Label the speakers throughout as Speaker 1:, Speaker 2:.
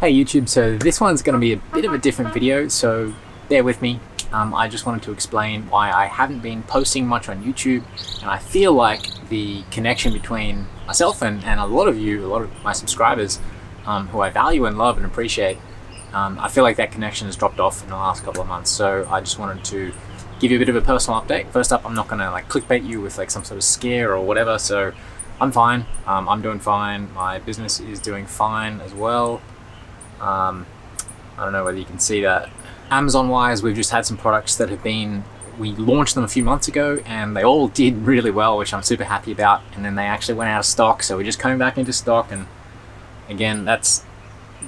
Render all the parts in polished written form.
Speaker 1: Hey YouTube, so this one's going to be a bit of a different video, so bear with me. I just wanted to explain why I haven't been posting much on YouTube, and I feel like the connection between myself and a lot of you, a lot of my subscribers, who I value and love and appreciate, I feel like that connection has dropped off in the last couple of months, so I just wanted to give you a bit of a personal update. First up, I'm not going to clickbait you with some sort of scare or whatever, so I'm fine. I'm doing fine. My business is doing fine as well. I don't know whether you can see that. Amazon wise, we've just had some products that we launched them a few months ago and they all did really well, which I'm super happy about, and then they actually went out of stock, so we're just coming back into stock. And again, that's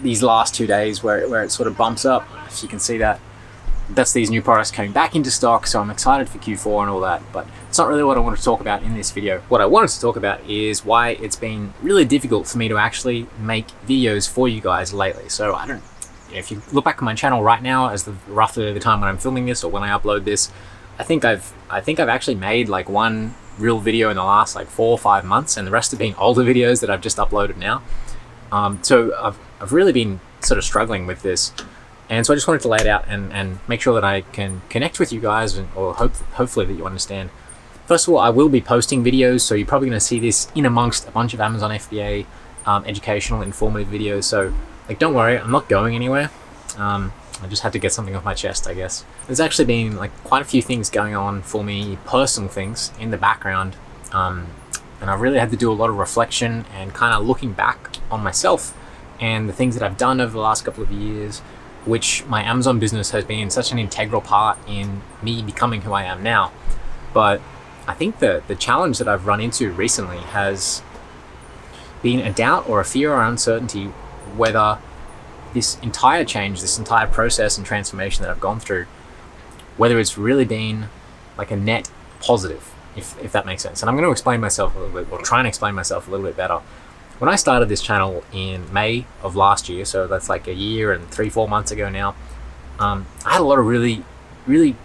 Speaker 1: these last 2 days where it sort of bumps up, if you can see that. That's these new products coming back into stock, so I'm excited for Q4 and all that, but it's not really what I want to talk about in this video. What I wanted to talk about is why it's been really difficult for me to actually make videos for you guys lately. So if you look back on my channel right now, as roughly the time when I'm filming this or when I upload this, I think I've actually made one real video in the last 4 or 5 months, and the rest have been older videos that I've just uploaded now. So I've really been sort of struggling with this. And so I just wanted to lay it out and make sure that I can connect with you guys, or hopefully that you understand. First of all, I will be posting videos, so you're probably going to see this in amongst a bunch of Amazon FBA educational, informative videos. So don't worry, I'm not going anywhere. I just had to get something off my chest, I guess. There's actually been quite a few things going on for me, personal things in the background. And I really had to do a lot of reflection and kind of looking back on myself and the things that I've done over the last couple of years, which my Amazon business has been such an integral part in me becoming who I am now. But I think the challenge that I've run into recently has been a doubt or a fear or uncertainty whether this entire change, this entire process and transformation that I've gone through, whether it's really been a net positive, if that makes sense. And I'm going to explain myself a little bit, or try and explain myself a little bit better. When I started this channel in May of last year, so that's a year and 3-4 months ago now, I had a lot of really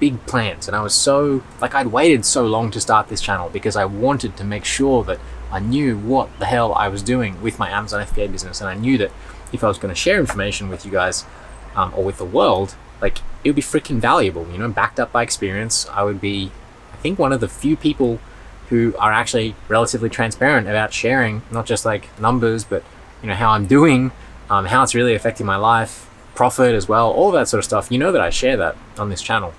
Speaker 1: big plans, and I was so, I'd waited so long to start this channel because I wanted to make sure that I knew what the hell I was doing with my Amazon FBA business, and I knew that if I was going to share information with you guys, or with the world, it would be freaking valuable, backed up by experience. I would be, I think, one of the few people who are actually relatively transparent about sharing not just numbers, but how I'm doing, how it's really affecting my life, profit as well, all that sort of stuff. That I share that on this channel,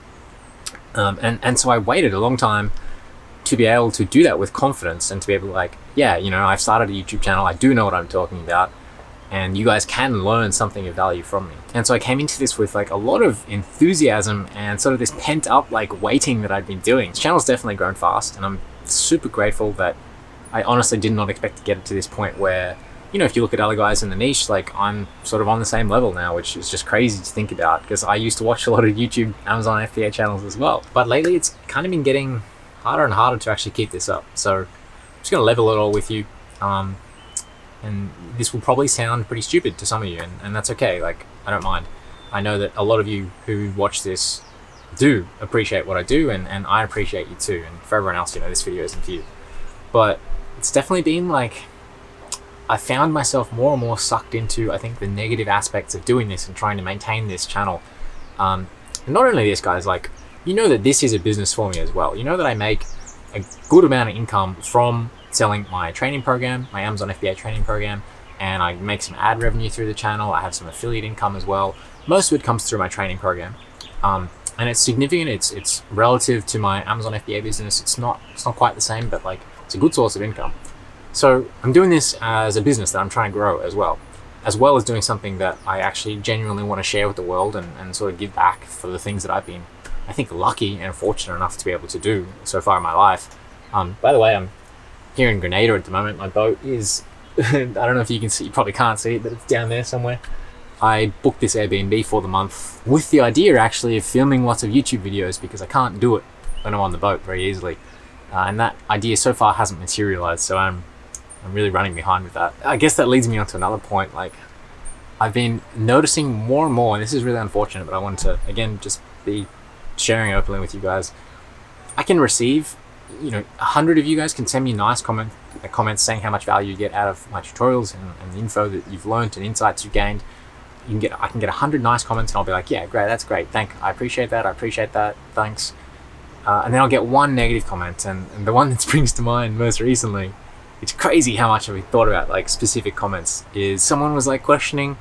Speaker 1: and so I waited a long time to be able to do that with confidence, and to be able to I've started a YouTube channel, I do know what I'm talking about, and you guys can learn something of value from me. And so I came into this with a lot of enthusiasm and sort of this pent up waiting that I'd been doing. This channel's definitely grown fast, and I'm super grateful that I honestly did not expect to get it to this point where, if you look at other guys in the niche, I'm sort of on the same level now, which is just crazy to think about, because I used to watch a lot of YouTube Amazon FBA channels as well. But lately it's kind of been getting harder and harder to actually keep this up. So I'm just going to level it all with you. And this will probably sound pretty stupid to some of you, and that's okay. I don't mind. I know that a lot of you who watch this do appreciate what I do, and I appreciate you too. And for everyone else, this video isn't for you. But it's definitely been I found myself more and more sucked into, I think, the negative aspects of doing this and trying to maintain this channel. And not only this, guys, that this is a business for me as well. That I make a good amount of income from selling my training program, my Amazon FBA training program, and I make some ad revenue through the channel. I have some affiliate income as well. Most of it comes through my training program. And it's significant. It's relative to my Amazon FBA business. It's not quite the same, but it's a good source of income. So I'm doing this as a business that I'm trying to grow as well as doing something that I actually genuinely want to share with the world and sort of give back for the things that I've been, I think, lucky and fortunate enough to be able to do so far in my life. By the way, I'm here in Grenada at the moment. My boat is, I don't know if you can see, you probably can't see it, but it's down there somewhere. I booked this Airbnb for the month with the idea actually of filming lots of YouTube videos, because I can't do it when I'm on the boat very easily. And that idea so far hasn't materialized, so I'm really running behind with that. I guess that leads me on to another point. I've been noticing more and more, and this is really unfortunate, but I wanted to, again, just be sharing openly with you guys. I can receive, 100 of you guys can send me nice comments saying how much value you get out of my tutorials and the info that you've learned and insights you gained. I can get 100 nice comments and I'll be like, yeah, great, that's great, I appreciate that, thanks. And then I'll get one negative comment, and the one that springs to mind most recently, it's crazy how much I've thought about like specific comments, is someone was like questioning,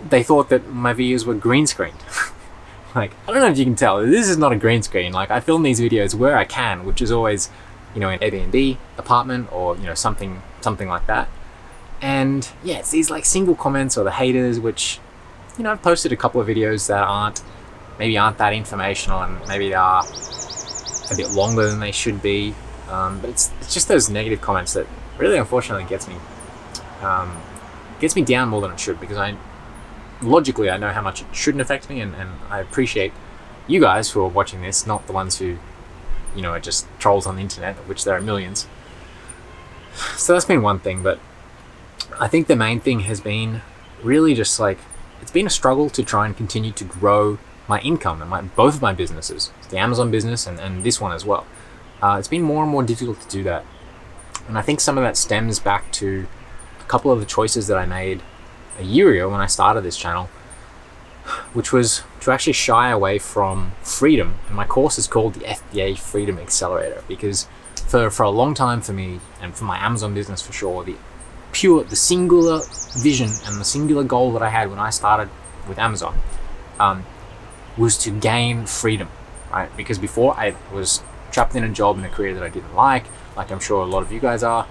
Speaker 1: they thought that my videos were green screened. Like, I don't know if you can tell, this is not a green screen. Like, I film these videos where I can, which is always, in an Airbnb apartment or, something like that. And yeah, it's these like single comments or the haters, which, I've posted a couple of videos that aren't that informational, and maybe they are a bit longer than they should be. But it's just those negative comments that really, unfortunately, gets me down more than it should, because logically I know how much it shouldn't affect me, and I appreciate you guys who are watching this, not the ones who, are just trolls on the internet, of which there are millions. So that's been one thing, but I think the main thing has been really just like, it's been a struggle to try and continue to grow my income and both of my businesses, the Amazon business and this one as well. It's been more and more difficult to do that. And I think some of that stems back to a couple of the choices that I made a year ago when I started this channel, which was to actually shy away from freedom. And my course is called the FBA Freedom Accelerator, because for a long time for me, and for my Amazon business for sure, the singular vision and the singular goal that I had when I started with Amazon was to gain freedom, right? Because before, I was trapped in a job and a career that I didn't like I'm sure a lot of you guys are.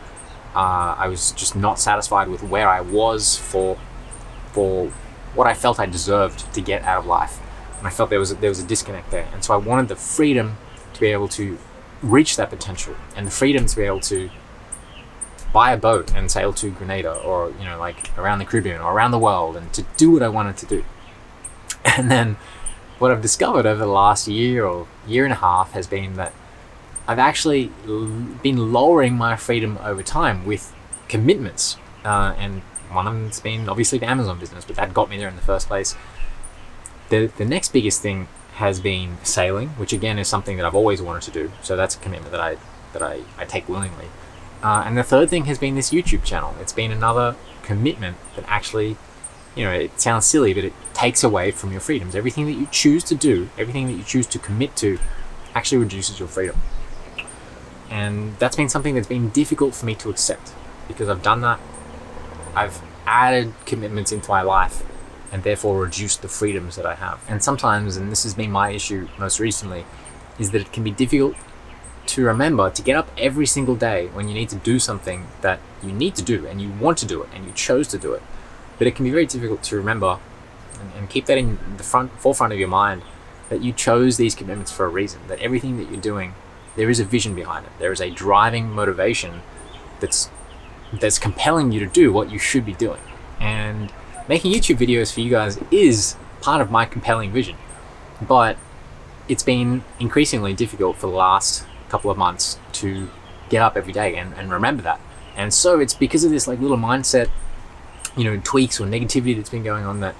Speaker 1: I was just not satisfied with where I was for what I felt I deserved to get out of life, and I felt there was a disconnect there. And so I wanted the freedom to be able to reach that potential, and the freedom to be able to buy a boat and sail to Grenada, or like around the Caribbean or around the world, and to do what I wanted to do. And then what I've discovered over the last year or year and a half has been that I've actually been lowering my freedom over time with commitments, and one of them's been obviously the Amazon business, but that got me there in the first place. The next biggest thing has been sailing, which again is something that I've always wanted to do, so that's a commitment that I take willingly. And the third thing has been this YouTube channel. It's been another commitment that actually, it sounds silly, but it takes away from your freedoms. Everything that you choose to do, everything that you choose to commit to, actually reduces your freedom. And that's been something that's been difficult for me to accept, because I've done that. I've added commitments into my life and therefore reduced the freedoms that I have. And sometimes, and this has been my issue most recently, is that it can be difficult to remember to get up every single day when you need to do something that you need to do and you want to do it and you chose to do it. But it can be very difficult to remember and keep that in the forefront of your mind, that you chose these commitments for a reason, that everything that you're doing, there is a vision behind it. There is a driving motivation that's compelling you to do what you should be doing. And making YouTube videos for you guys is part of my compelling vision, but it's been increasingly difficult for the last couple of months to get up every day and remember that. And so it's because of this like little mindset, tweaks or negativity that's been going on, that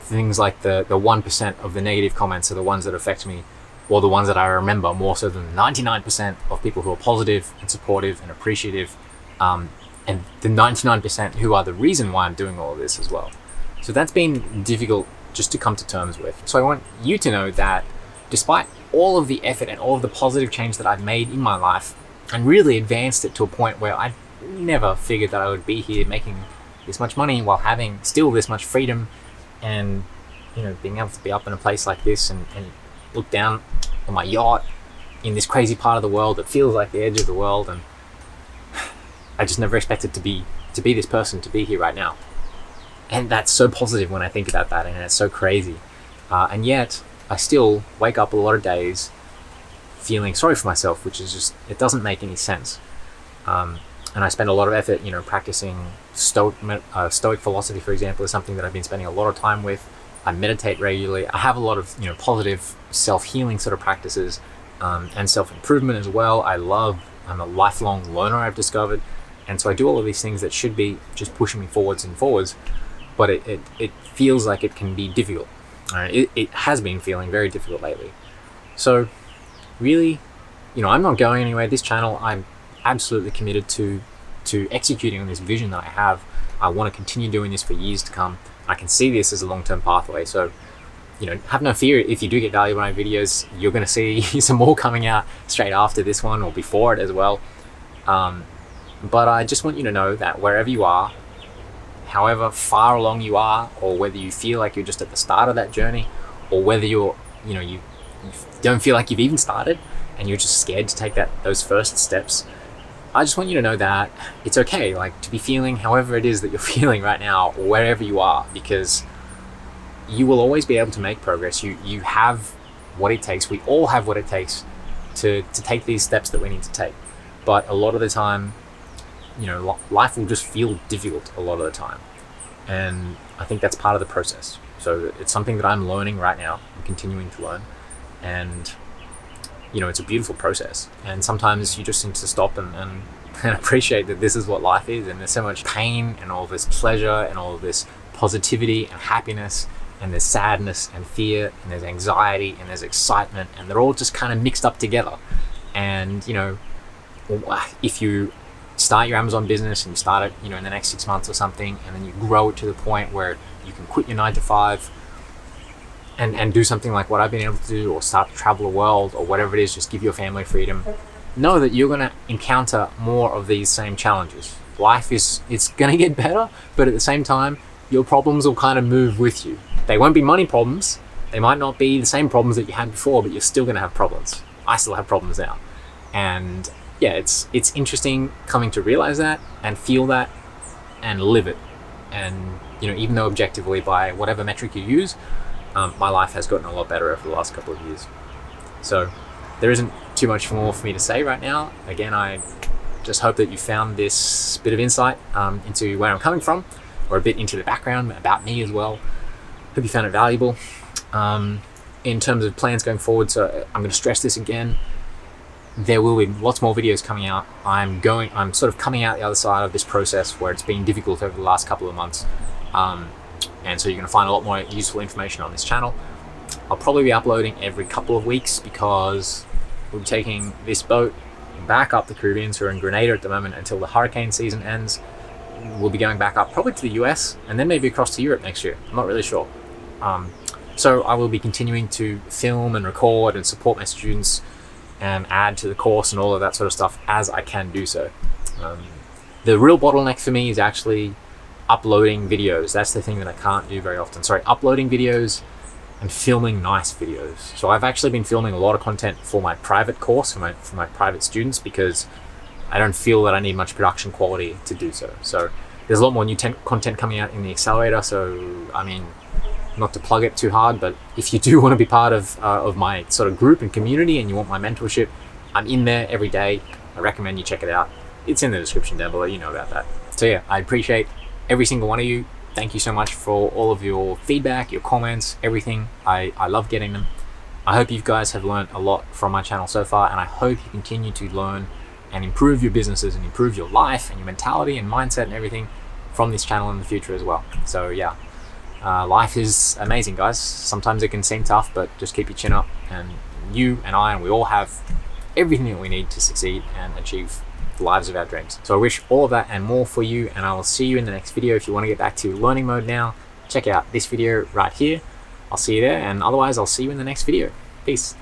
Speaker 1: things like the 1% of the negative comments are the ones that affect me, or the ones that I remember more so than 99% of people who are positive and supportive and appreciative, and the 99% who are the reason why I'm doing all of this as well. So that's been difficult just to come to terms with. So I want you to know that despite all of the effort and all of the positive change that I've made in my life, and really advanced it to a point where I never figured that I would be here making this much money while having still this much freedom, and being able to be up in a place like this and look down on my yacht in this crazy part of the world that feels like the edge of the world. And I just never expected to be this person, to be here right now. And that's so positive when I think about that, and it's so crazy. And yet I still wake up a lot of days feeling sorry for myself, which is just, it doesn't make any sense. And I spend a lot of effort, practicing Stoic philosophy, for example, is something that I've been spending a lot of time with. I meditate regularly. I have a lot of, positive self-healing sort of practices, and self-improvement as well. I'm a lifelong learner, I've discovered. And so I do all of these things that should be just pushing me forwards and forwards, but it feels like it can be difficult. It has been feeling very difficult lately. So really, I'm not going anywhere. This channel, I'm absolutely committed to executing on this vision that I have. I want to continue doing this for years to come. I can see this as a long-term pathway. So, you know, have no fear. If you do get value out of my videos, you're going to see some more coming out straight after this one or before it as well. But I just want you to know that wherever you are, however far along you are, or whether you feel like you're just at the start of that journey, or whether you don't feel like you've even started and you're just scared to take those first steps, I just want you to know that it's okay, like, to be feeling however it is that you're feeling right now, or wherever you are, because you will always be able to make progress. You have what it takes. We all have what it takes to take these steps that we need to take. But a lot of the time, you know, life will just feel difficult a lot of the time. And I think that's part of the process. So it's something that I'm learning right now. I'm continuing to learn. And, you know, it's a beautiful process. And sometimes you just need to stop and appreciate that this is what life is. And there's so much pain and all this pleasure and all this positivity and happiness, and there's sadness and fear, and there's anxiety and there's excitement, and they're all just kind of mixed up together. And, you know, if you start your Amazon business and you start it, you know, in the next 6 months or something, and then you grow it to the point where you can quit your 9 to 5 and do something like what I've been able to do, or start to travel the world, or whatever it is, just give your family freedom, know that you're going to encounter more of these same challenges. Life it's going to get better, but at the same time, your problems will kind of move with you. They won't be money problems. They might not be the same problems that you had before, but you're still going to have problems. I still have problems now. And yeah, it's interesting coming to realize that and feel that and live it. And, you know, even though objectively by whatever metric you use, my life has gotten a lot better over the last couple of years. So there isn't too much more for me to say right now. Again, I just hope that you found this bit of insight into where I'm coming from, or a bit into the background about me as well. Hope you found it valuable. In terms of plans going forward, so I'm going to stress this again, there will be lots more videos coming out. I'm sort of coming out the other side of this process where it's been difficult over the last couple of months. And so you're going to find a lot more useful information on this channel. I'll probably be uploading every couple of weeks because we'll be taking this boat back up the Caribbean. So we're in Grenada at the moment until the hurricane season ends. We'll be going back up probably to the US and then maybe across to Europe next year. I'm not really sure. So I will be continuing to film and record and support my students and add to the course and all of that sort of stuff as I can do so. The real bottleneck for me is actually uploading videos. That's the thing that I can't do very often. Sorry, uploading videos and filming nice videos. So I've actually been filming a lot of content for my private course, for my private students, because I don't feel that I need much production quality to do so. So there's a lot more new content coming out in the accelerator. So, I mean, not to plug it too hard, but if you do want to be part of my sort of group and community and you want my mentorship, I'm in there every day. I recommend you check it out. It's in the description down below, you know about that. So yeah, I appreciate every single one of you. Thank you so much for all of your feedback, your comments, everything. I love getting them. I hope you guys have learned a lot from my channel so far, and I hope you continue to learn and improve your businesses and improve your life and your mentality and mindset and everything from this channel in the future as well. So yeah, life is amazing, guys. Sometimes it can seem tough, but just keep your chin up, and you and I and we all have everything that we need to succeed and achieve the lives of our dreams. So I wish all of that and more for you, and I will see you in the next video. If you want to get back to learning mode now, check out this video right here. I'll see you there, and otherwise I'll see you in the next video. Peace.